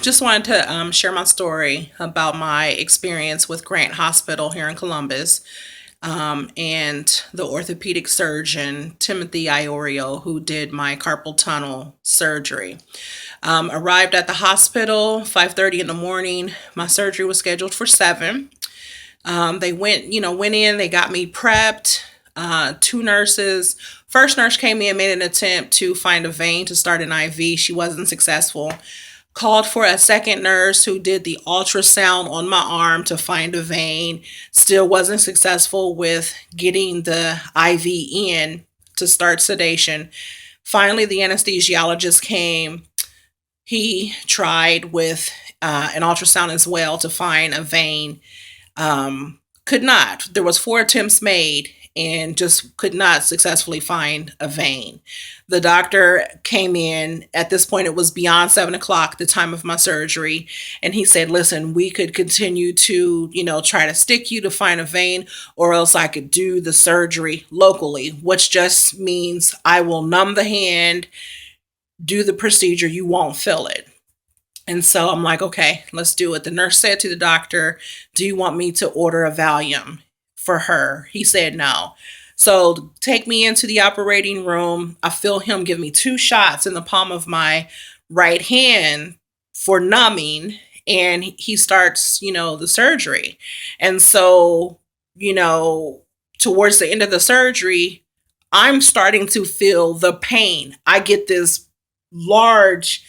Just wanted to share my story about my experience with Grant Hospital here in Columbus, and the orthopedic surgeon, Timothy Iorio, who did my carpal tunnel surgery. Arrived at the hospital 5:30 in the morning. My surgery was scheduled for 7. They went in, they got me prepped. Two nurses. First nurse came in, made an attempt to find a vein to start an IV. She wasn't successful. Called for a second nurse who did the ultrasound on my arm to find a vein. Still wasn't successful with getting the IV in to start sedation. Finally, the anesthesiologist came. He tried with an ultrasound as well to find a vein. Could not. There was 4 attempts made and just could not successfully find a vein. The doctor came in. At this point, it was beyond 7 o'clock, the time of my surgery. And he said, listen, we could continue to, try to stick you to find a vein, or else I could do the surgery locally, which just means I will numb the hand, do the procedure. You won't feel it. And so I'm like, okay, let's do it. The nurse said to the doctor, do you want me to order a Valium for her? He said no. So take me into the operating room. I feel him give me 2 shots in the palm of my right hand for numbing. And he starts, the surgery. And so, towards the end of the surgery, I'm starting to feel the pain. I get this large,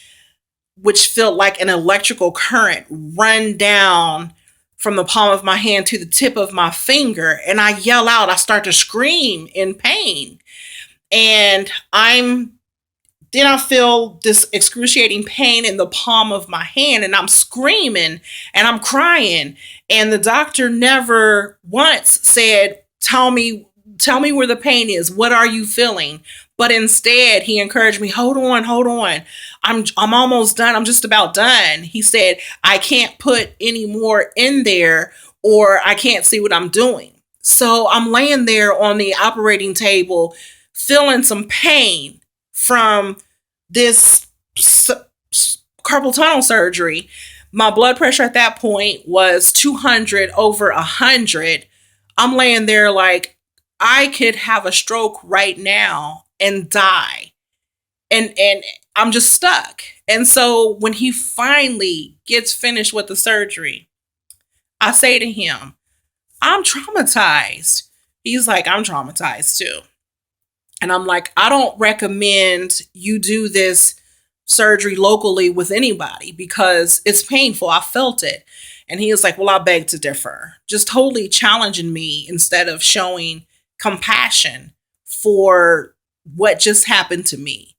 which felt like an electrical current, run down from the palm of my hand to the tip of my finger. And I yell out, I start to scream in pain. And then I feel this excruciating pain in the palm of my hand, and I'm screaming and I'm crying. And the doctor never once said, tell me where the pain is. What are you feeling? But instead, he encouraged me, hold on, hold on. I'm almost done. I'm just about done. He said, I can't put any more in there or I can't see what I'm doing. So I'm laying there on the operating table, feeling some pain from this carpal tunnel surgery. My blood pressure at that point was 200/100. I'm laying there like I could have a stroke right now and die. And I'm just stuck. And so when he finally gets finished with the surgery, I say to him, I'm traumatized. He's like, I'm traumatized too. And I'm like, I don't recommend you do this surgery locally with anybody because it's painful. I felt it. And he was like, well, I beg to differ. Just totally challenging me instead of showing compassion for what just happened to me.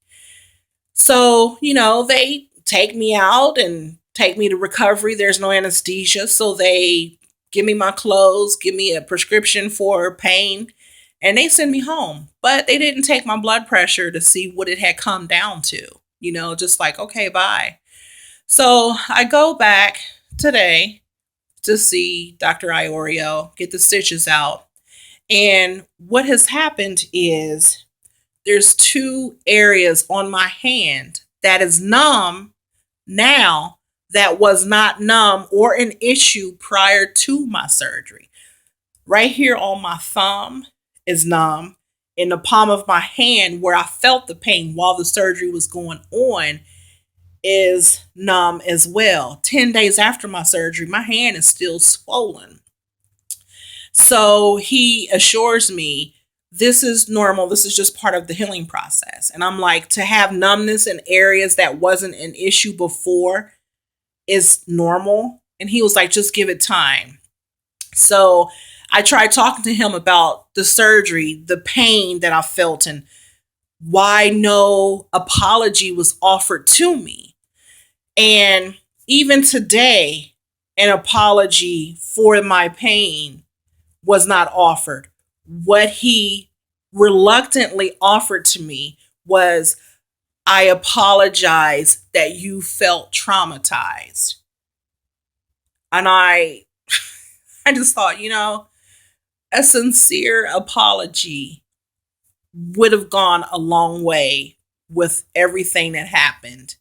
So, they take me out and take me to recovery. There's no anesthesia. So they give me my clothes, give me a prescription for pain, and they send me home. But they didn't take my blood pressure to see what it had come down to, just like, okay, bye. So I go back today to see Dr. Iorio, get the stitches out. And what has happened is there's 2 areas on my hand that is numb now that was not numb or an issue prior to my surgery. Right here on my thumb is numb. In the palm of my hand, where I felt the pain while the surgery was going on, is numb as well. 10 days after my surgery, my hand is still swollen. So he assures me this is normal. This is just part of the healing process. And I'm like, to have numbness in areas that wasn't an issue before is normal. And he was like, just give it time. So I tried talking to him about the surgery, the pain that I felt, and why no apology was offered to me. And even today, an apology for my pain was not offered. What he reluctantly offered to me was, I apologize that you felt traumatized. And I just thought, a sincere apology would have gone a long way with everything that happened.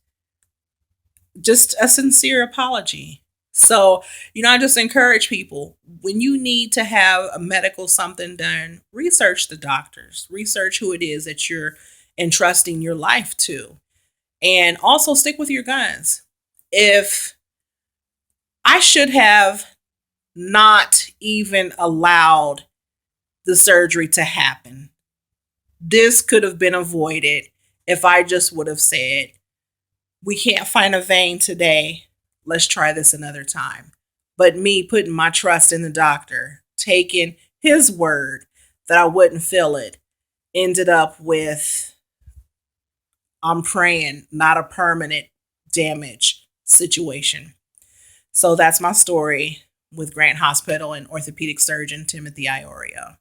just a sincere apology. So, I just encourage people, when you need to have a medical something done, research the doctors, research who it is that you're entrusting your life to, and also stick with your guns. If I should have not even allowed the surgery to happen, this could have been avoided if I just would have said, we can't find a vein today. Let's try this another time. But me putting my trust in the doctor, taking his word that I wouldn't feel it, ended up with, I'm praying, not a permanent damage situation. So that's my story with Grant Hospital and orthopedic surgeon Timothy Iorio.